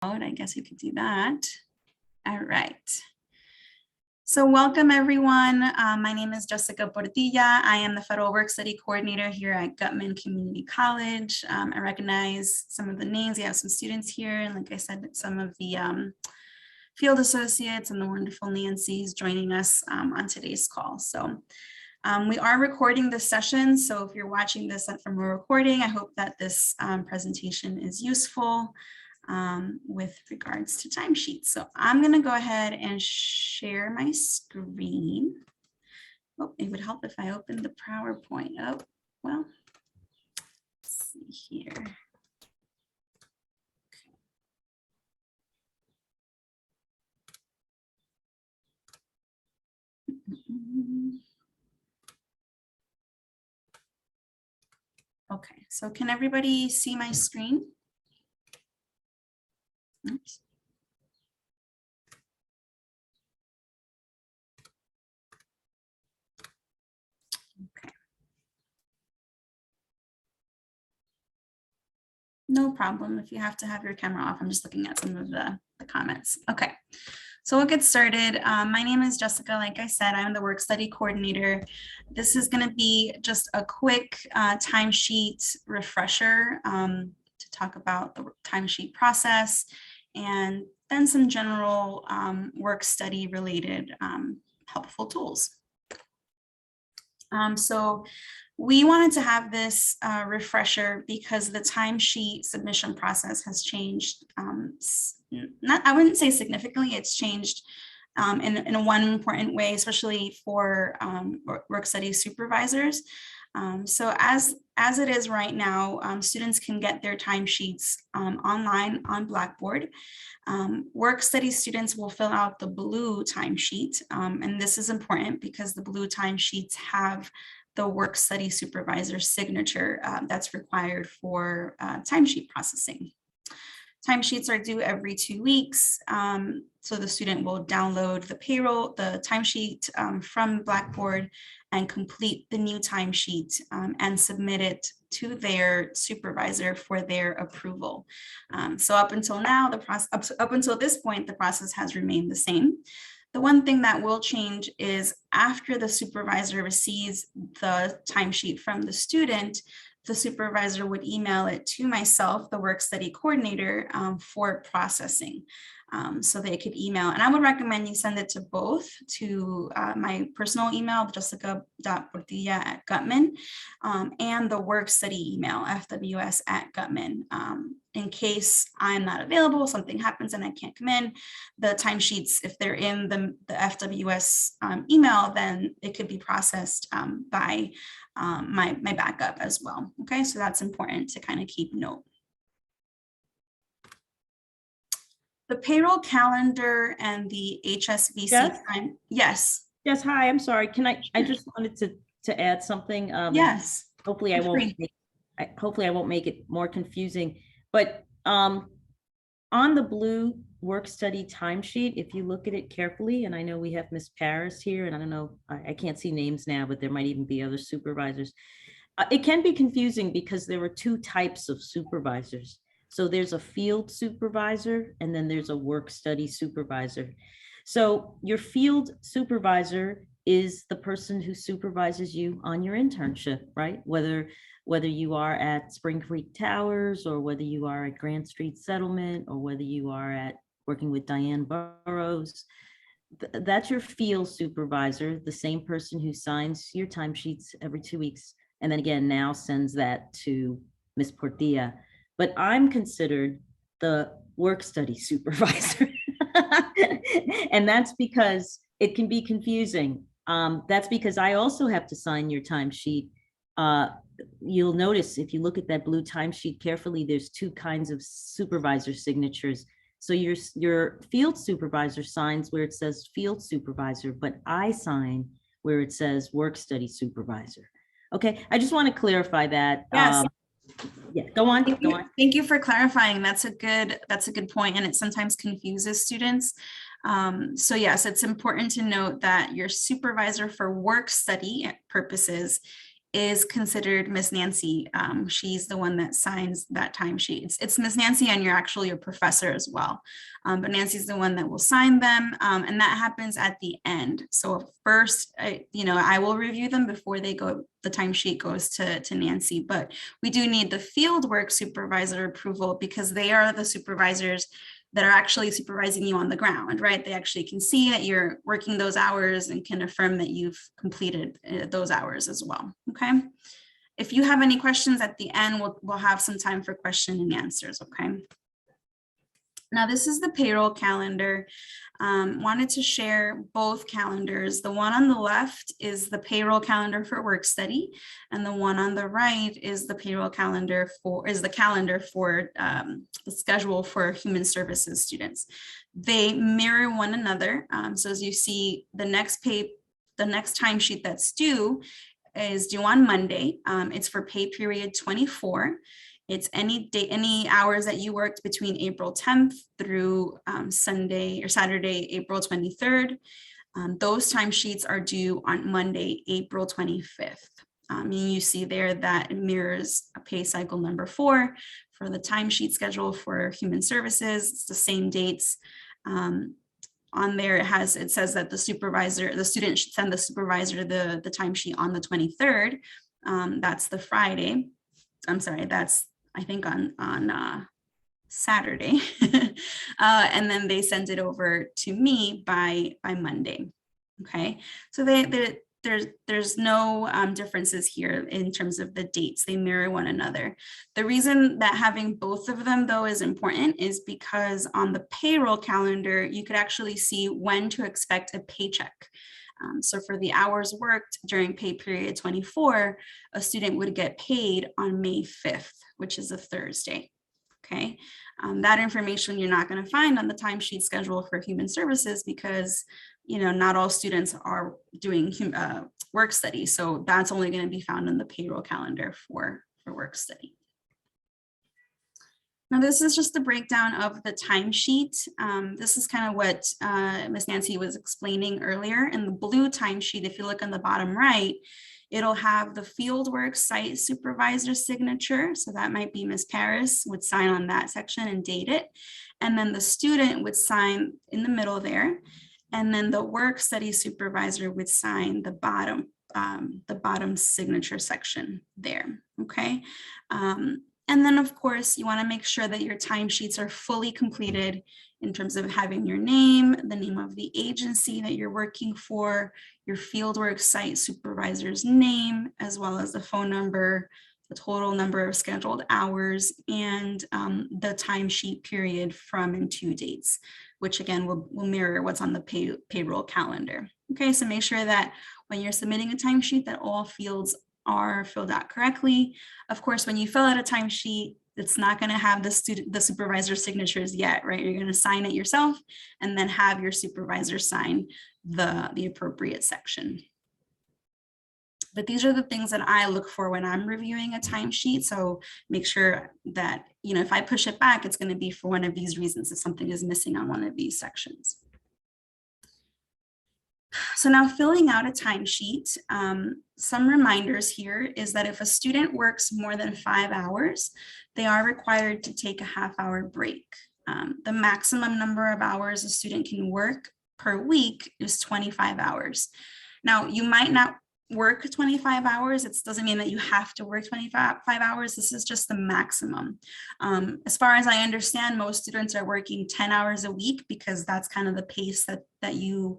I guess we could do that. All right. So welcome everyone. My name is Jessica Portilla. I am the Federal Work Study Coordinator here at Guttman Community College. I recognize some of the names. We have some students here, and like I said, some of the field associates and the wonderful Nancy's joining us on today's call. So we are recording this session. So if you're watching this from a recording, I hope that this presentation is useful with regards to timesheets. So I'm going to go ahead and share my screen. Oh, it would help if I opened the PowerPoint. Oh, well, let's see here. Okay, so can everybody see my screen? Oops. Okay. No problem if you have to have your camera off. I'm just looking at some of the comments. Okay, so we'll get started. My name is Jessica. Like I said, I'm the work study coordinator. This is going to be just a quick timesheet refresher to talk about the timesheet process, and then some general work study related helpful tools. So we wanted to have this refresher because the timesheet submission process has changed. I wouldn't say significantly, it's changed in one important way, especially for work study supervisors. So as it is right now, students can get their timesheets online on Blackboard. Work study students will fill out the blue timesheet, and this is important because the blue timesheets have the work study supervisor signature that's required for timesheet processing. Timesheets are due every 2 weeks, so the student will download the timesheet from Blackboard and complete the new timesheet and submit it to their supervisor for their approval. So up until now, up until this point, the process has remained the same. The one thing that will change is after the supervisor receives the timesheet from the student, the supervisor would email it to myself, the work study coordinator, for processing. So they could email, and I would recommend you send it to both, to my personal email, jessica.portilla@Guttman, and the work study email, FWS @Guttman. In case I'm not available, something happens and I can't come in, the timesheets, if they're in the FWS email, then it could be processed by my backup as well. Okay, so that's important to kind of keep note. The payroll calendar and the HSVC time. Yes. Yes. Hi. I'm sorry. Can I just wanted to add something. Yes. Hopefully I won't. Hopefully I won't make it more confusing. But on the blue work study timesheet, if you look at it carefully, and I know we have Miss Paris here, and I don't know, I can't see names now, but there might even be other supervisors. It can be confusing because there are two types of supervisors. So there's a field supervisor, and then there's a work study supervisor. So your field supervisor is the person who supervises you on your internship, right? Whether you are at Spring Creek Towers, or whether you are at Grant Street Settlement, or whether you are at working with Diane Burrows, that's your field supervisor, the same person who signs your timesheets every 2 weeks. And then again, now sends that to Ms. Portilla. But I'm considered the work study supervisor. And that's because it can be confusing. That's because I also have to sign your timesheet. You'll notice if you look at that blue timesheet carefully, there's two kinds of supervisor signatures. So your field supervisor signs where it says field supervisor, but I sign where it says work study supervisor. Okay, I just want to clarify that. Yes. Yeah, go on. Thank you for clarifying. That's a good point, and it sometimes confuses students. So yes, it's important to note that your supervisor for work study purposes is considered Miss Nancy. She's the one that signs that timesheet. It's Miss Nancy and you're actually your professor as well. But Nancy's the one that will sign them, and that happens at the end. So first, I will review them before they go. The timesheet goes to Nancy, but we do need the fieldwork supervisor approval because they are the supervisors that are actually supervising you on the ground, right? They actually can see that you're working those hours and can affirm that you've completed those hours as well, okay? If you have any questions at the end, we'll have some time for question and answers, okay? Now, this is the payroll calendar. Wanted to share both calendars. The one on the left is the payroll calendar for work study, and the one on the right is the payroll calendar the calendar for the schedule for human services students. They mirror one another. So as you see, the next timesheet that's due is due on Monday. It's for pay period 24. It's any hours that you worked between April 10th through Saturday, April 23rd. Those timesheets are due on Monday, April 25th. You see there that it mirrors a pay cycle number 4 for the timesheet schedule for human services. It's the same dates. On there, it says that the student should send the supervisor the timesheet on the 23rd. That's the Friday. I'm sorry, that's I think on Saturday, and then they send it over to me by Monday. Okay, so there's no differences here in terms of the dates. They mirror one another. The reason that having both of them though is important is because on the payroll calendar, you could actually see when to expect a paycheck. So for the hours worked during pay period 24, a student would get paid on May 5th, which is a Thursday. Okay, that information you're not going to find on the timesheet schedule for human services because not all students are doing work study. So that's only going to be found in the payroll calendar for work study. Now, this is just a breakdown of the timesheet. This is kind of what Ms. Nancy was explaining earlier. In the blue timesheet, if you look on the bottom right, it'll have the fieldwork site supervisor signature. So that might be Ms. Paris would sign on that section and date it. And then the student would sign in the middle there. And then the work study supervisor would sign the bottom signature section there, okay? And then, of course, you want to make sure that your timesheets are fully completed in terms of having your name, the name of the agency that you're working for, your fieldwork site supervisor's name, as well as the phone number, the total number of scheduled hours, and the timesheet period from and to dates, which again will mirror what's on the payroll calendar. Okay, so make sure that when you're submitting a timesheet that all fields are filled out correctly. Of course, when you fill out a timesheet, it's not going to have the supervisor's signatures yet, right? You're going to sign it yourself and then have your supervisor sign the appropriate section. But these are the things that I look for when I'm reviewing a timesheet. So make sure that, if I push it back, it's going to be for one of these reasons if something is missing on one of these sections. So now filling out a timesheet, some reminders here is that if a student works more than 5 hours, they are required to take a half-hour break. The maximum number of hours a student can work per week is 25 hours. Now, you might not work 25 hours. It doesn't mean that you have to work 25 hours. This is just the maximum. As far as I understand, most students are working 10 hours a week because that's kind of the pace that you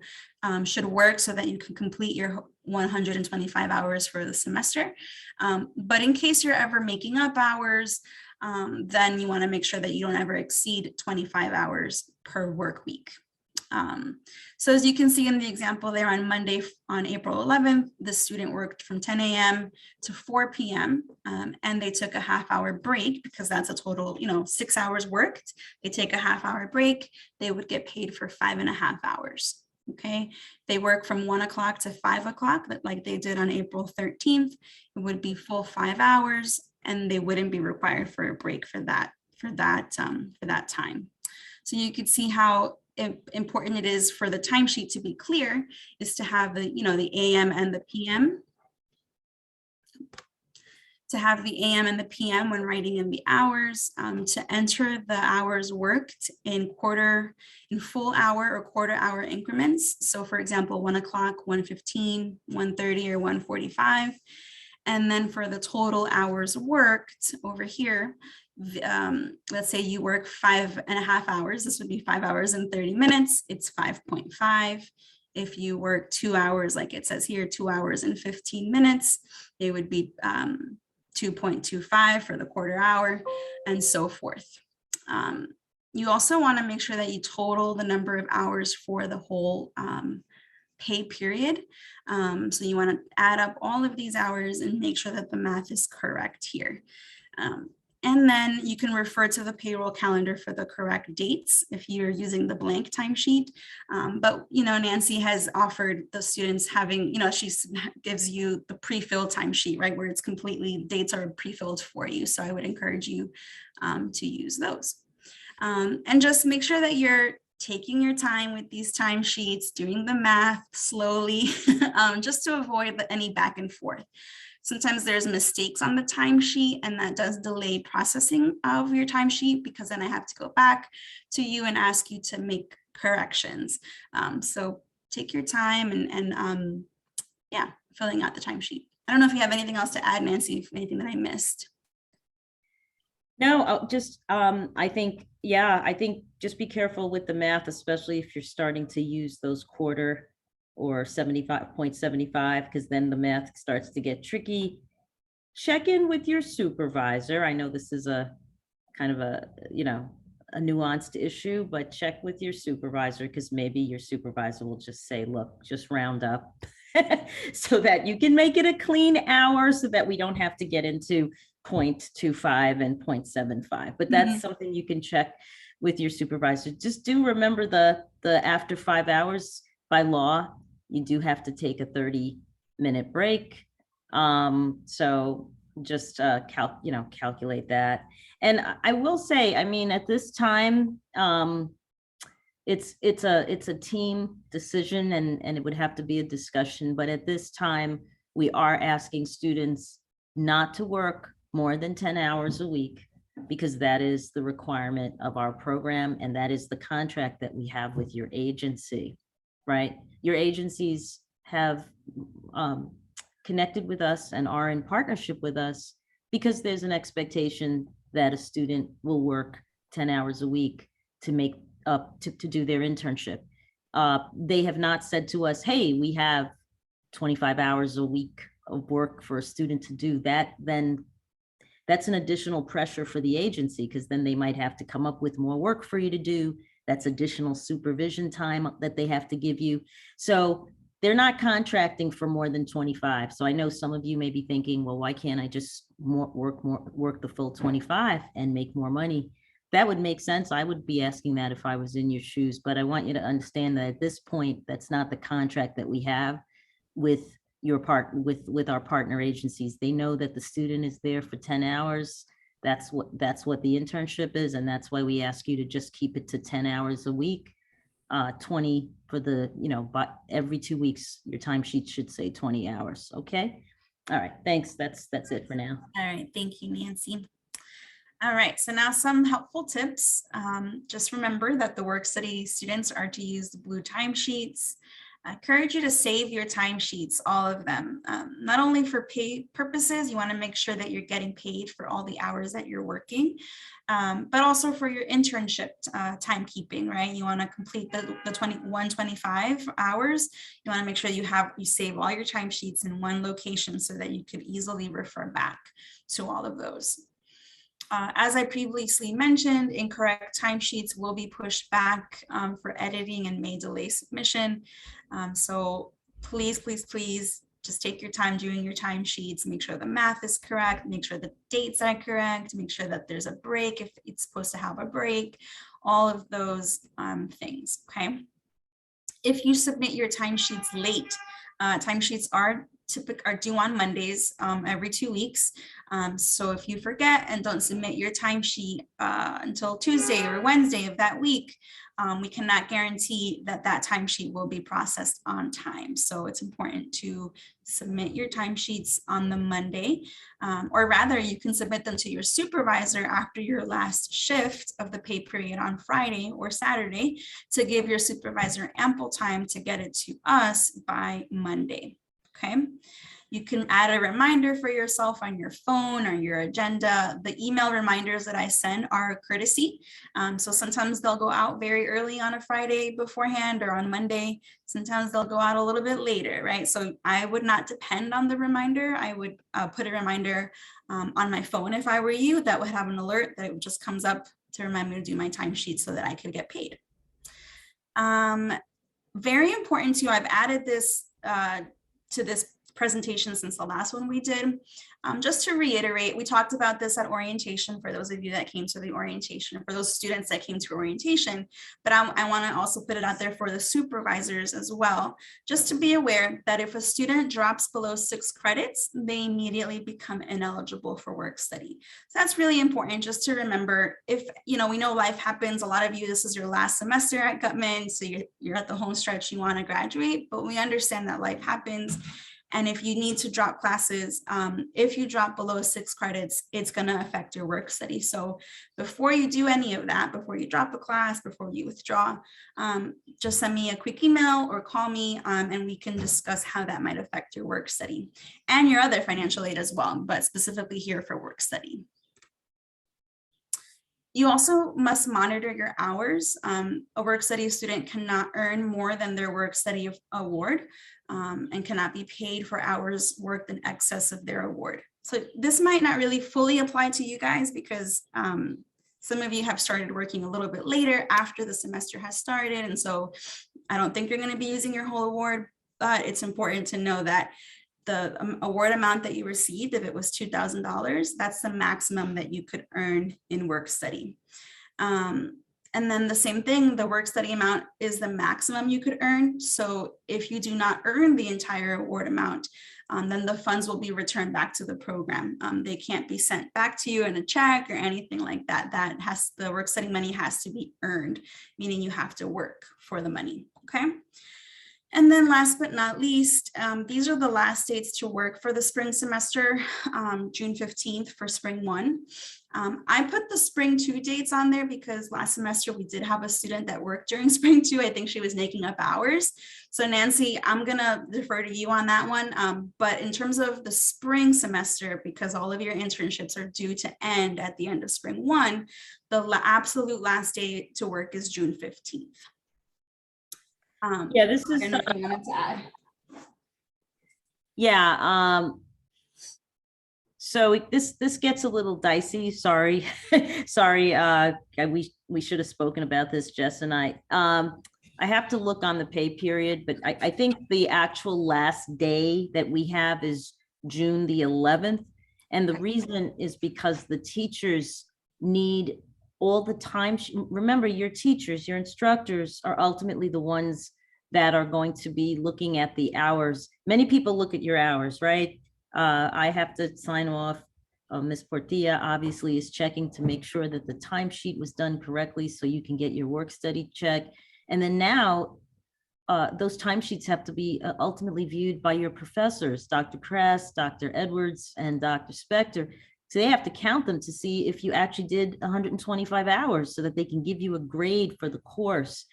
should work so that you can complete your 125 hours for the semester. But in case you're ever making up hours, then you want to make sure that you don't ever exceed 25 hours per work week. So as you can see in the example there on Monday, on April 11th, the student worked from 10 a.m. to 4 p.m. And they took a half-hour break because that's a total, 6 hours worked. They take a half-hour break, they would get paid for 5.5 hours. Okay, they work from 1 o'clock to 5 o'clock, like they did on April 13th. It would be full 5 hours, and they wouldn't be required for a break for that time. So you could see how important it is for the timesheet to be clear is to have the AM and the PM. to have the AM and the PM when writing in the hours, to enter the hours worked in full hour or quarter hour increments. So for example, 1 o'clock, 1:15, 1:30, or 1:45. And then for the total hours worked over here, let's say you work 5.5 hours, this would be 5 hours and 30 minutes, it's 5.5. If you work 2 hours, like it says here, 2 hours and 15 minutes, it would be 2.25 for the quarter hour, and so forth. You also want to make sure that you total the number of hours for the whole pay period. So you want to add up all of these hours and make sure that the math is correct here. And then you can refer to the payroll calendar for the correct dates if you're using the blank timesheet. But, Nancy has offered the students having, she gives you the pre-filled timesheet, right, where it's completely, dates are pre-filled for you. So I would encourage you to use those. And just make sure that you're taking your time with these timesheets, doing the math slowly, just to avoid any back and forth. Sometimes there's mistakes on the timesheet, and that does delay processing of your timesheet, because then I have to go back to you and ask you to make corrections. So take your time and yeah, filling out the timesheet. I don't know if you have anything else to add, Nancy, if anything that I missed. No, just I think just be careful with the math, especially if you're starting to use those quarter or 75.75, because then the math starts to get tricky. Check in with your supervisor. I know this is a kind of a nuanced issue, but check with your supervisor, because maybe your supervisor will just say, look, just round up so that you can make it a clean hour, so that we don't have to get into 0.25 and 0.75. But that's something you can check with your supervisor. Just do remember the after 5 hours, by law, you do have to take a 30-minute break. So just calculate that. And I will say, I mean, at this time, it's a team decision, and it would have to be a discussion. But at this time, we are asking students not to work more than 10 hours a week, because that is the requirement of our program, and that is the contract that we have with your agency, right? Your agencies have connected with us and are in partnership with us because there's an expectation that a student will work 10 hours a week to make up to do their internship. They have not said to us, hey, we have 25 hours a week of work for a student to do that. Then that's an additional pressure for the agency, because then they might have to come up with more work for you to do. That's additional supervision time that they have to give you. So they're not contracting for more than 25. So I know some of you may be thinking, well, why can't I just work the full 25 and make more money? That would make sense. I would be asking that if I was in your shoes, but I want you to understand that at this point, that's not the contract that we have with with our partner agencies. They know that the student is there for 10 hours. That's what the internship is. And that's why we ask you to just keep it to 10 hours a week, 20 for the, but every 2 weeks, your timesheet should say 20 hours. Okay. All right. Thanks. That's it for now. All right. Thank you, Nancy. All right, so now some helpful tips. Just remember that the work study students are to use the blue timesheets. I encourage you to save your timesheets, all of them, not only for pay purposes. You want to make sure that you're getting paid for all the hours that you're working, but also for your internship timekeeping, right? You want to complete the 125 hours. You want to make sure you save all your timesheets in one location so that you could easily refer back to all of those. As I previously mentioned, incorrect timesheets will be pushed back for editing and may delay submission. So please just take your time doing your timesheets. Make sure the math is correct. Make sure the dates are correct. Make sure that there's a break if it's supposed to have a break. All of those things, okay? If you submit your timesheets late, timesheets are are due on Mondays every 2 weeks. So if you forget and don't submit your timesheet until Tuesday or Wednesday of that week, we cannot guarantee that that timesheet will be processed on time. So it's important to submit your timesheets on the Monday, or rather you can submit them to your supervisor after your last shift of the pay period on Friday or Saturday to give your supervisor ample time to get it to us by Monday. Okay. You can add a reminder for yourself on your phone or your agenda. The email reminders that I send are a courtesy. So sometimes they'll go out very early on a Friday beforehand or on Monday. Sometimes they'll go out a little bit later, right? So I would not depend on the reminder. I would put a reminder on my phone if I were you, that would have an alert that it just comes up to remind me to do my timesheet so that I could get paid. Very important too, I've added this to this presentation since the last one we did. Just to reiterate, we talked about this at orientation for those of you that came to the orientation, for those students that came to orientation, but I want to also put it out there for the supervisors as well, just to be aware that if a student drops below 6 credits, they immediately become ineligible for work study. So that's really important just to remember. If, you know, we know life happens, a lot of you, this is your last semester at Guttman, so you're at the home stretch, you want to graduate, but we understand that life happens. And if you need to drop classes, if you drop below 6 credits, it's going to affect your work study. So before you do any of that, before you drop a class, before you withdraw, just send me a quick email or call me and we can discuss how that might affect your work study and your other financial aid as well, but specifically here for work study. You also must monitor your hours. A work study student cannot earn more than their work study award and cannot be paid for hours worked in excess of their award. So this might not really fully apply to you guys because some of you have started working a little bit later after the semester has started. And so I don't think you're going to be using your whole award, but it's important to know that the award amount that you received, if it was $2,000, that's the maximum that you could earn in work study. And then the same thing, the work study amount is the maximum you could earn. So if you do not earn the entire award amount, then the funds will be returned back to the program. They can't be sent back to you in a check or anything like that. The work study money has to be earned, meaning you have to work for the money, okay? And then last but not least, these are the last dates to work for the spring semester, June 15th for spring 1. I put the spring 2 dates on there because last semester we did have a student that worked during spring 2. I think she was making up hours. So Nancy, I'm gonna defer to you on that one. But in terms of the spring semester, because all of your internships are due to end at the end of spring 1, the absolute last day to work is June 15th. Yeah, this is. I don't know if you wanted to add. Yeah. So this gets a little dicey. Sorry, sorry. We should have spoken about this, Jess and I. I have to look on the pay period, but I think the actual last day that we have is June the 11th, and the reason is because the teachers need all the time. Remember, your teachers, your instructors are ultimately the ones that are going to be looking at the hours. Many people look at your hours, right? I have to sign off. Ms. Portilla obviously is checking to make sure that the timesheet was done correctly so you can get your work study check. And then now those timesheets have to be ultimately viewed by your professors, Dr. Kress, Dr. Edwards, and Dr. Spector. So they have to count them to see if you actually did 125 hours so that they can give you a grade for the course.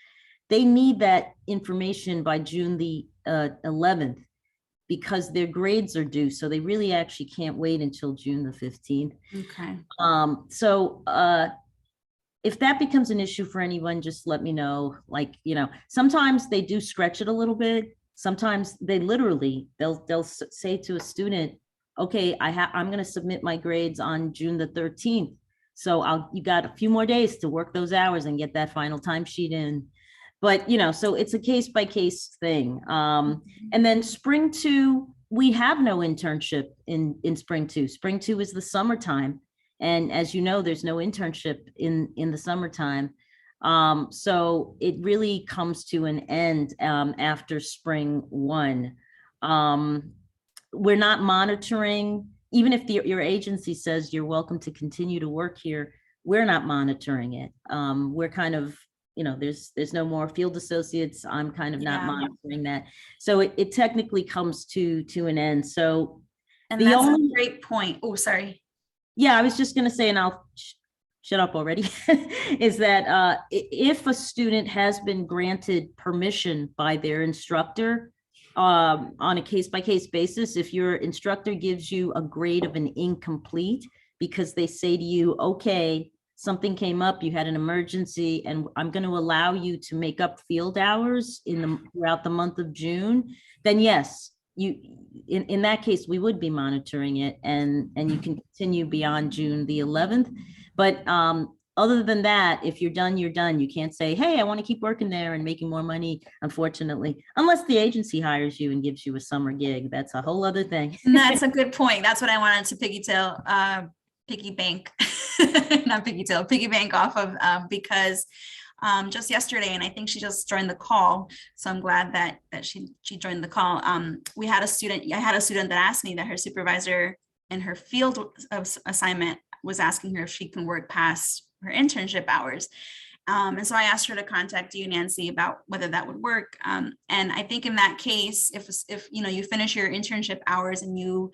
They need that information by June the 11th because their grades are due. So they really actually can't wait until June the 15th. Okay. So if that becomes an issue for anyone, just let me know. Like, you know, sometimes they do stretch it a little bit. Sometimes they literally, they'll say to a student, okay, I'm going to submit my grades on June the 13th. So you got a few more days to work those hours and get that final timesheet in. But, you know, so it's a case by case thing. And then spring 2, we have no internship in spring 2. Spring 2 is the summertime. And as you know, there's no internship in the summertime. So it really comes to an end after spring 1. we're not monitoring, even if your agency says you're welcome to continue to work here, we're not monitoring it. We're kind of, there's no more field associates. I'm kind of not monitoring that. So it technically comes to an end. So and that's a great point. Oh, sorry. Yeah, I was just going to say, and I'll shut up already, is that if a student has been granted permission by their instructor on a case-by-case basis, if your instructor gives you a grade of an incomplete because they say to you, okay, something came up, you had an emergency, and I'm going to allow you to make up field hours throughout the month of June, then yes, in that case, we would be monitoring it, and you can continue beyond June the 11th. But other than that, if you're done, you're done. You can't say, hey, I want to keep working there and making more money, unfortunately, unless the agency hires you and gives you a summer gig. That's a whole other thing. And that's a good point. That's what I wanted to piggy bank off of, because just yesterday, and I think she just joined the call, so I'm glad that she joined the call. I had a student that asked me that her supervisor in her field of assignment was asking her if she can work past her internship hours. And so I asked her to contact you, Nancy, about whether that would work. And I think in that case, if you finish your internship hours and you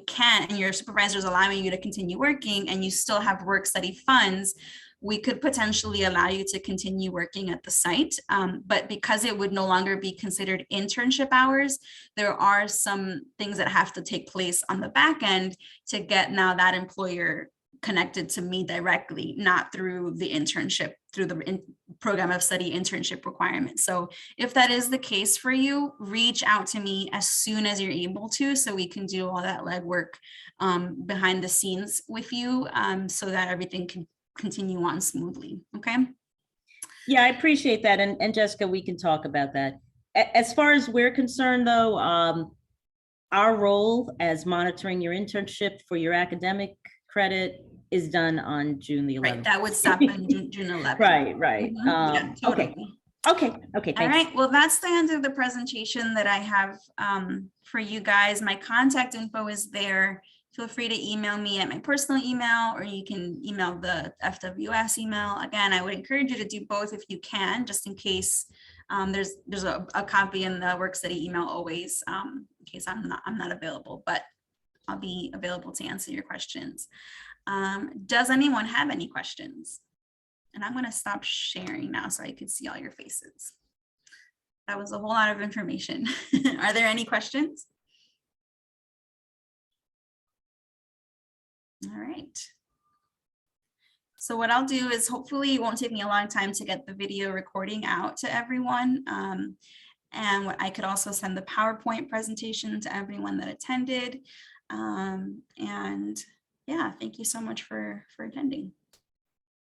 can, and your supervisor is allowing you to continue working and you still have work study funds, we could potentially allow you to continue working at the site. But because it would no longer be considered internship hours, there are some things that have to take place on the back end to get now that employer connected to me directly, not through the internship, through the program of study internship requirements. So if that is the case for you, reach out to me as soon as you're able to, so we can do all that legwork behind the scenes with you, so that everything can continue on smoothly. Okay. Yeah, I appreciate that. And Jessica, we can talk about that. As far as we're concerned, though, our role as monitoring your internship for your academic credit is done on June the 11th. Right, that would stop on June 11th. Right. Mm-hmm. Yeah, totally. Okay. Thanks. All right. Well, that's the end of the presentation that I have for you guys. My contact info is there. Feel free to email me at my personal email, or you can email the FWS email. Again, I would encourage you to do both if you can, just in case there's a copy in the work study email always, in case I'm not available, but I'll be available to answer your questions. Does anyone have any questions? And I'm going to stop sharing now so I can see all your faces. That was a whole lot of information. Are there any questions? All right. So what I'll do is, hopefully it won't take me a long time to get the video recording out to everyone. And what I could also send the PowerPoint presentation to everyone that attended. And yeah, thank you so much for attending.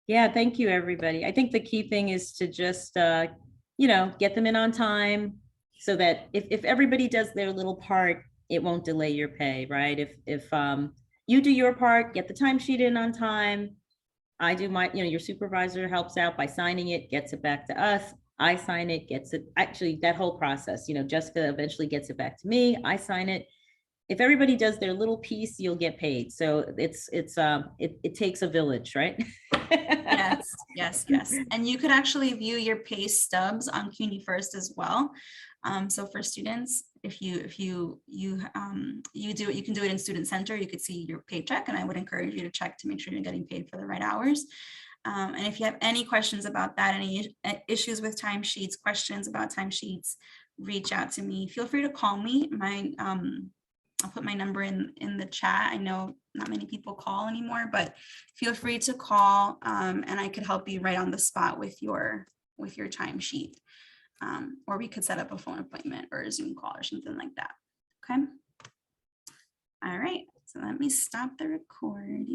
Yeah, thank you, everybody. I think the key thing is to just, get them in on time, so that if everybody does their little part, it won't delay your pay, right? If you do your part, get the timesheet in on time. I do my, your supervisor helps out by signing it, gets it back to us. I sign it, gets it, actually that whole process, Jessica eventually gets it back to me. I sign it. If everybody does their little piece, you'll get paid. So it takes a village, right? Yes. And you could actually view your pay stubs on CUNY First as well. So for students, if you do it, you can do it in Student Center. You could see your paycheck, and I would encourage you to check to make sure you're getting paid for the right hours. And if you have any questions about that, any issues with timesheets, questions about timesheets, reach out to me. Feel free to call me. I'll put my number in the chat. I know not many people call anymore, but feel free to call, and I could help you right on the spot with your timesheet. Or we could set up a phone appointment or a Zoom call or something like that. Okay. All right. So let me stop the recording.